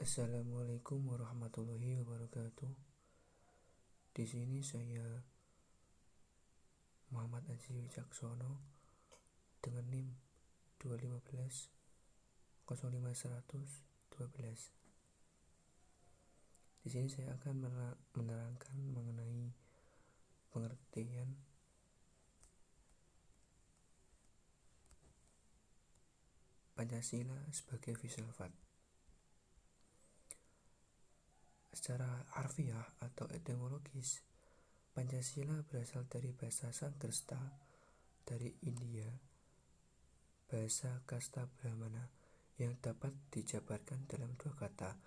Assalamualaikum warahmatullahi wabarakatuh. Di sini saya Muhammad Aji Wicaksono dengan NIM 215 05112. Di sini saya akan menerangkan mengenai pengertian Pancasila sebagai filsafat. Secara harfiah atau etimologis, Pancasila berasal dari bahasa Sanskerta dari India, bahasa kasta Brahmana yang dapat dijabarkan dalam dua kata,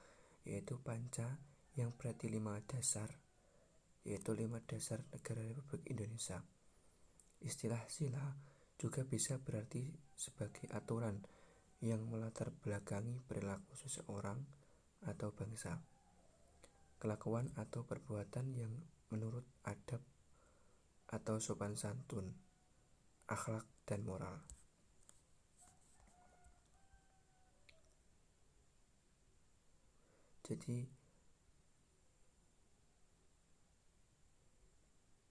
yaitu panca yang berarti 5 dasar, yaitu 5 dasar negara Republik Indonesia. Istilah sila juga bisa berarti sebagai aturan yang melatar belakangi perilaku seseorang atau bangsa, kelakuan atau perbuatan yang menurut adab atau sopan santun, akhlak dan moral. Jadi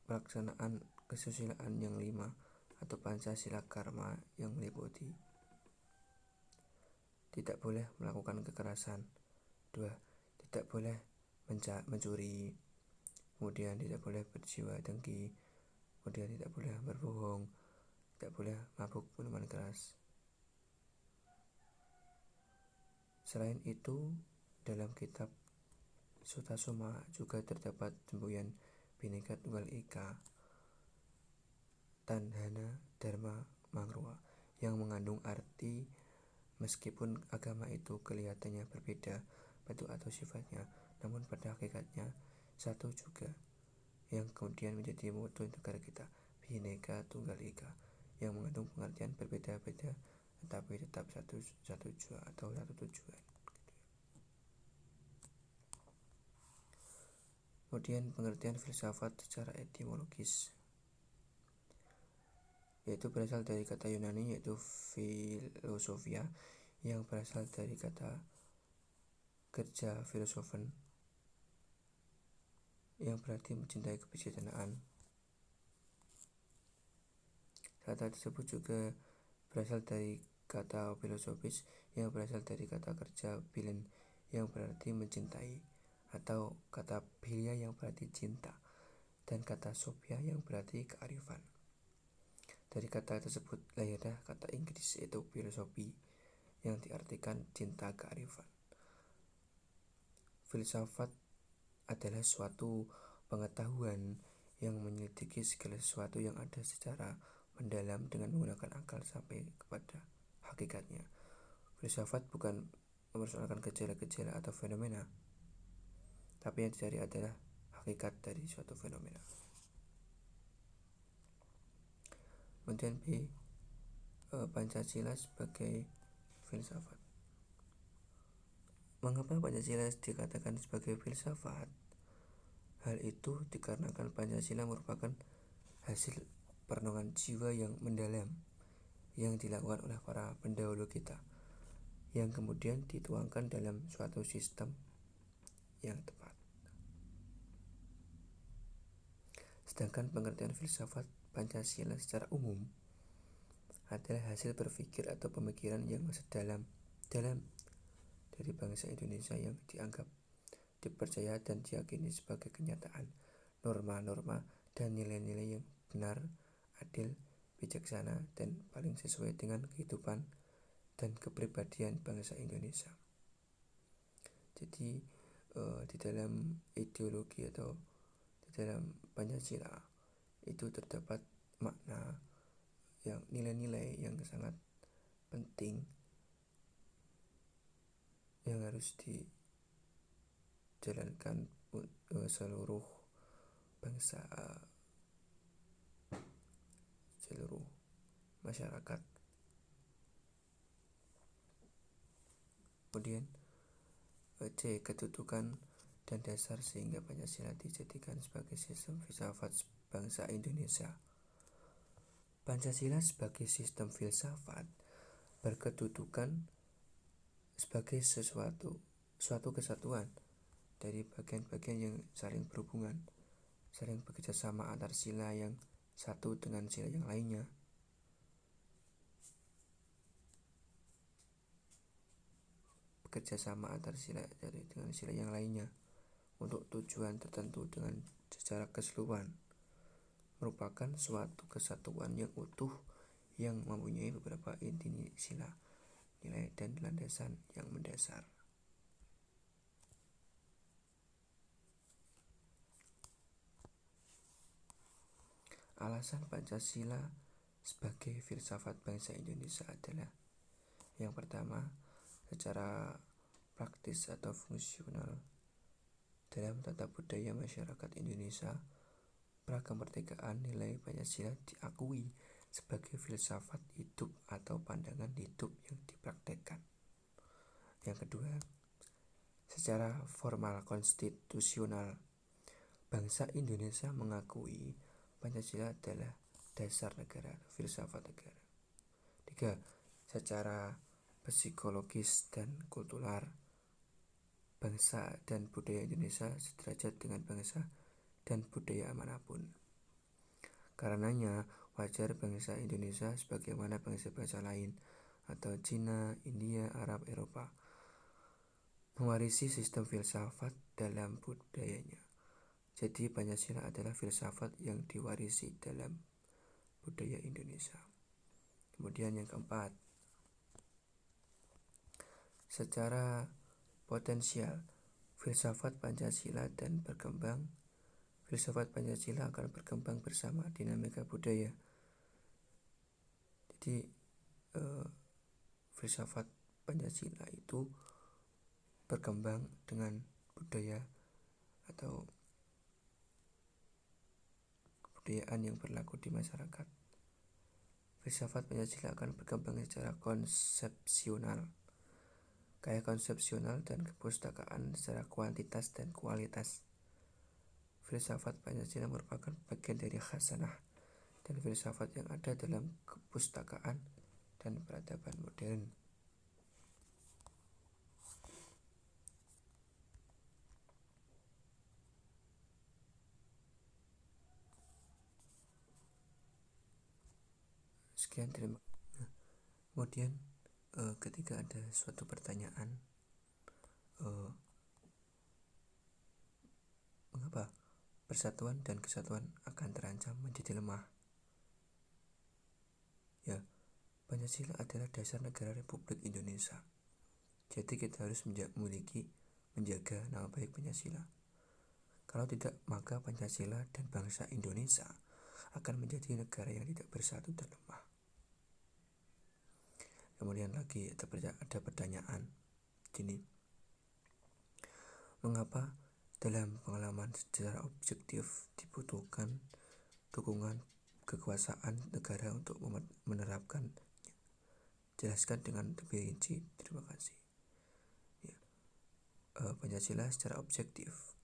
pelaksanaan kesusilaan yang 5 atau Pancasila Karma yang meliputi tidak boleh melakukan kekerasan, 2. Tidak boleh mencuri, kemudian tidak boleh berjiwa dengki, kemudian tidak boleh berbohong, tidak boleh mabuk minuman keras. Selain itu, dalam kitab Sutasoma juga terdapat semboyan Bhinneka Tunggal Ika, Tadhana Dharma Mangruwa yang mengandung arti meskipun agama itu kelihatannya berbeda bentuk atau sifatnya, namun pada hakikatnya satu juga, yang kemudian menjadi moto negara kita, Bhinneka Tunggal Ika, yang mengandung pengertian berbeda-beda tetapi tetap satu tujuan atau satu tujuan. Kemudian pengertian filsafat secara etimologis, yaitu berasal dari kata Yunani yaitu filosofia, yang berasal dari kata kerja filosofen yang berarti mencintai kebijaksanaan. Kata tersebut juga berasal dari kata filosofis yang berasal dari kata kerja philen yang berarti mencintai, atau kata philia yang berarti cinta, dan kata sophia yang berarti kearifan. Dari kata tersebut lahirlah kata Inggris yaitu philosophy yang diartikan cinta kearifan. Filsafat adalah suatu pengetahuan yang menyelidiki segala sesuatu yang ada secara mendalam dengan menggunakan akal sampai kepada hakikatnya. Filsafat bukan mempersoalkan gejala-gejala atau fenomena, tapi yang dicari adalah hakikat dari suatu fenomena. Kemudian B, Pancasila sebagai filsafat. Mengapa Pancasila dikatakan sebagai filsafat? Hal itu dikarenakan Pancasila merupakan hasil perenungan jiwa yang mendalam yang dilakukan oleh para pendahulu kita, yang kemudian dituangkan dalam suatu sistem yang tepat. Sedangkan pengertian filsafat Pancasila secara umum adalah hasil berpikir atau pemikiran yang masih dalam dari bangsa Indonesia yang dianggap, dipercaya dan diyakini sebagai kenyataan, norma-norma dan nilai-nilai yang benar, adil, bijaksana, dan paling sesuai dengan kehidupan dan kepribadian bangsa Indonesia. Jadi di dalam ideologi atau di dalam Pancasila itu terdapat makna yang nilai-nilai yang sangat penting yang harus dijalankan seluruh bangsa, seluruh masyarakat. Kemudian C, kedudukan dan dasar sehingga Pancasila dijadikan sebagai sistem filsafat bangsa Indonesia. Pancasila sebagai sistem filsafat berkedudukan sebagai suatu kesatuan dari bagian-bagian yang saling berhubungan, saling bekerja sama antar sila yang satu dengan sila yang lainnya. Bekerja sama antar sila dengan sila yang lainnya untuk tujuan tertentu dengan secara keseluruhan, merupakan suatu kesatuan yang utuh yang mempunyai beberapa inti sila, nilai, dan landasan yang mendasar. Alasan Pancasila sebagai filsafat bangsa Indonesia adalah: yang pertama, secara praktis atau fungsional dalam tata budaya masyarakat Indonesia, prakemerdekaan nilai Pancasila diakui sebagai filsafat hidup atau pandangan hidup yang dipraktekkan. Yang kedua, secara formal konstitusional, bangsa Indonesia mengakui Pancasila adalah dasar negara, filsafat negara. Tiga, secara psikologis dan kultural, bangsa dan budaya Indonesia sederajat dengan bangsa dan budaya manapun. Karenanya, wajar bangsa Indonesia sebagaimana bangsa-bangsa lain atau Cina, India, Arab, Eropa mewarisi sistem filsafat dalam budayanya. Jadi Pancasila adalah filsafat yang diwarisi dalam budaya Indonesia. Kemudian yang keempat, secara potensial, filsafat Pancasila akan berkembang bersama dinamika budaya. Jadi filsafat Pancasila itu berkembang dengan budaya atau kebudayaan yang berlaku di masyarakat. Filsafat Pancasila akan berkembang secara konsepsional, dan kepustakaan secara kuantitas dan kualitas. Filsafat Pancasila merupakan bagian dari khasanah dan filsafat yang ada dalam kepustakaan dan peradaban modern. Sekian, terima kasih. Kemudian ketika ada suatu pertanyaan, mengapa persatuan dan kesatuan akan terancam menjadi lemah? Ya, Pancasila adalah dasar negara Republik Indonesia. Jadi kita harus menjaga nama baik Pancasila. Kalau tidak, maka Pancasila dan bangsa Indonesia akan menjadi negara yang tidak bersatu dan lemah. Kemudian lagi ada pertanyaan gini: mengapa dalam pengalaman secara objektif dibutuhkan dukungan kekuasaan negara untuk menerapkannya? Jelaskan dengan lebih rinci, terima kasih. Ya, Pancasila secara objektif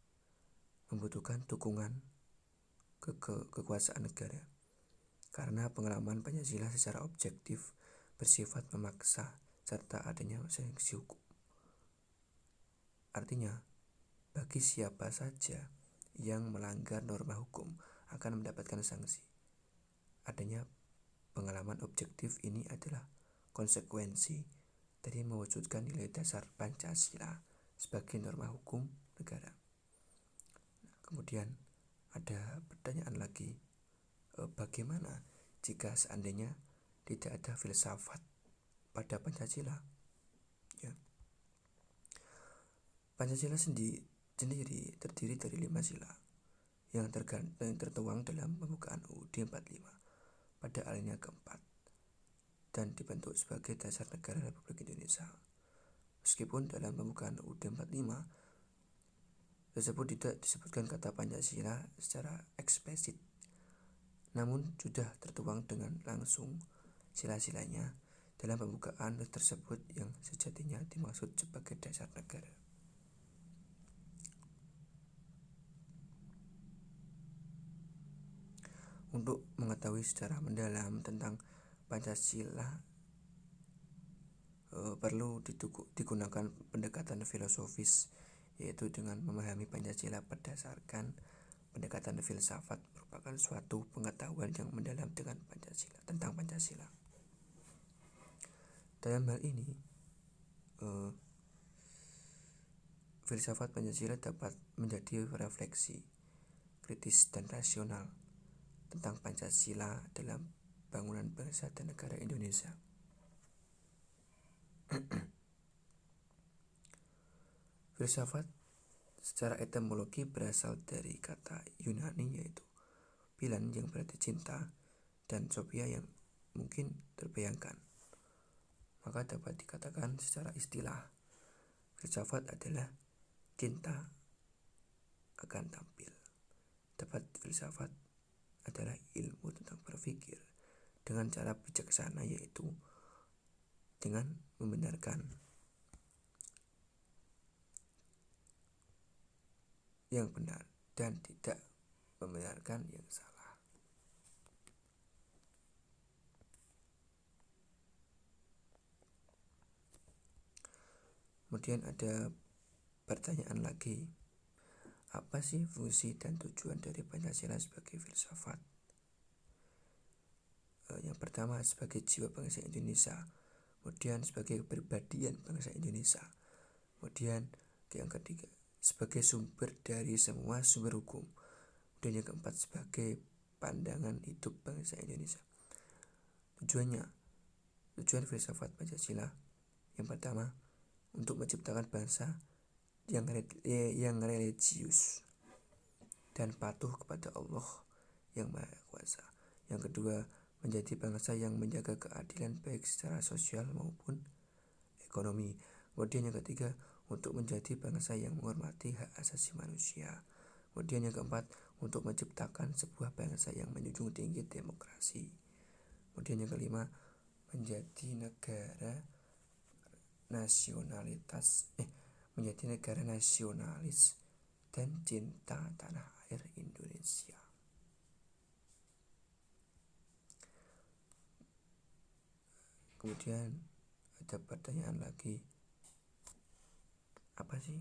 membutuhkan dukungan kekuasaan negara karena pengalaman Pancasila secara objektif bersifat memaksa serta adanya sanksi hukum. Artinya, bagi siapa saja yang melanggar norma hukum akan mendapatkan sanksi. Adanya pengalaman objektif ini adalah konsekuensi dari mewujudkan nilai dasar Pancasila sebagai norma hukum negara. Kemudian ada pertanyaan lagi, bagaimana jika seandainya tidak ada filsafat pada Pancasila? Ya. Pancasila sendiri terdiri dari 5 sila yang tertuang dalam pembukaan UUD 45 pada alinea keempat dan dibentuk sebagai dasar negara Republik Indonesia. Meskipun dalam pembukaan UUD 45 tersebut tidak disebutkan kata Pancasila secara eksplisit, namun sudah tertuang dengan langsung sila-silanya dalam pembukaan tersebut yang sejatinya dimaksud sebagai dasar negara. Untuk mengetahui secara mendalam tentang Pancasila, perlu digunakan pendekatan filosofis, yaitu dengan memahami Pancasila berdasarkan pendekatan filsafat merupakan suatu pengetahuan yang mendalam tentang Pancasila. Dalam hal ini, filsafat Pancasila dapat menjadi refleksi kritis dan rasional tentang Pancasila dalam bangunan bangsa dan negara Indonesia. Filsafat secara etimologi berasal dari kata Yunani yaitu philan yang berarti cinta dan sophia yang mungkin terbayangkan. Maka dapat dikatakan secara istilah, filsafat adalah cinta akan tampil. Filsafat adalah ilmu tentang berpikir dengan cara bijaksana, yaitu dengan membenarkan yang benar dan tidak membenarkan yang salah. Kemudian ada pertanyaan lagi, apa sih fungsi dan tujuan dari Pancasila sebagai filsafat? Yang pertama, sebagai jiwa bangsa Indonesia, kemudian sebagai kepribadian bangsa Indonesia, kemudian yang ketiga sebagai sumber dari semua sumber hukum, dan yang keempat sebagai pandangan hidup bangsa Indonesia. Tujuan filsafat Pancasila yang pertama, untuk menciptakan bangsa yang religius dan patuh kepada Allah yang Maha Kuasa. Yang kedua, menjadi bangsa yang menjaga keadilan baik secara sosial maupun ekonomi. Kemudian yang ketiga, untuk menjadi bangsa yang menghormati hak asasi manusia. Kemudian yang keempat, untuk menciptakan sebuah bangsa yang menjunjung tinggi demokrasi. Kemudian yang kelima, menjadi negara nasionalis dan cinta tanah air Indonesia. Kemudian ada pertanyaan lagi, apa sih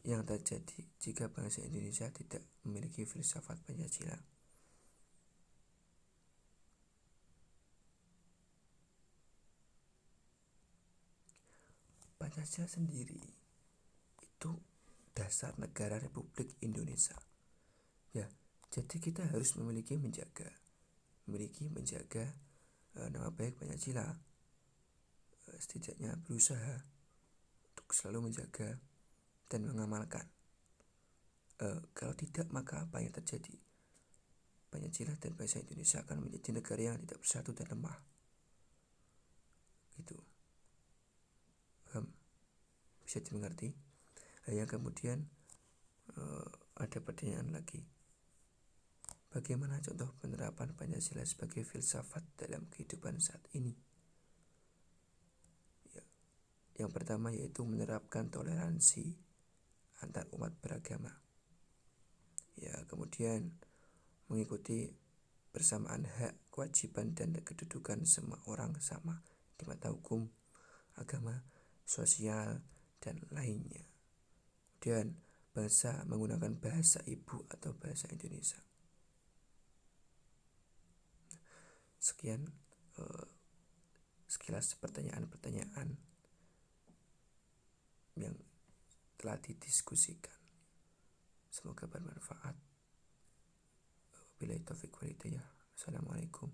yang terjadi jika bangsa Indonesia tidak memiliki filsafat Pancasila? Pancasila sendiri itu dasar negara Republik Indonesia. Ya, jadi kita harus menjaga nama baik Pancasila. Setidaknya berusaha untuk selalu menjaga dan mengamalkan. Kalau tidak, maka apa yang terjadi? Pancasila dan bangsa Indonesia akan menjadi negara yang tidak bersatu dan lemah. Gitu. Bisa dimengerti? Yang kemudian ada pertanyaan lagi, bagaimana contoh penerapan Pancasila sebagai filsafat dalam kehidupan saat ini? Yang pertama yaitu menerapkan toleransi antar umat beragama. Kemudian mengikuti persamaan hak, kewajiban, dan kedudukan semua orang sama di mata hukum, agama, sosial, dan lainnya. Kemudian bangsa menggunakan bahasa ibu atau bahasa Indonesia. Sekian sekilas pertanyaan-pertanyaan yang telah didiskusikan. Semoga bermanfaat. Wabillahi taufiq wal hidayah. Assalamualaikum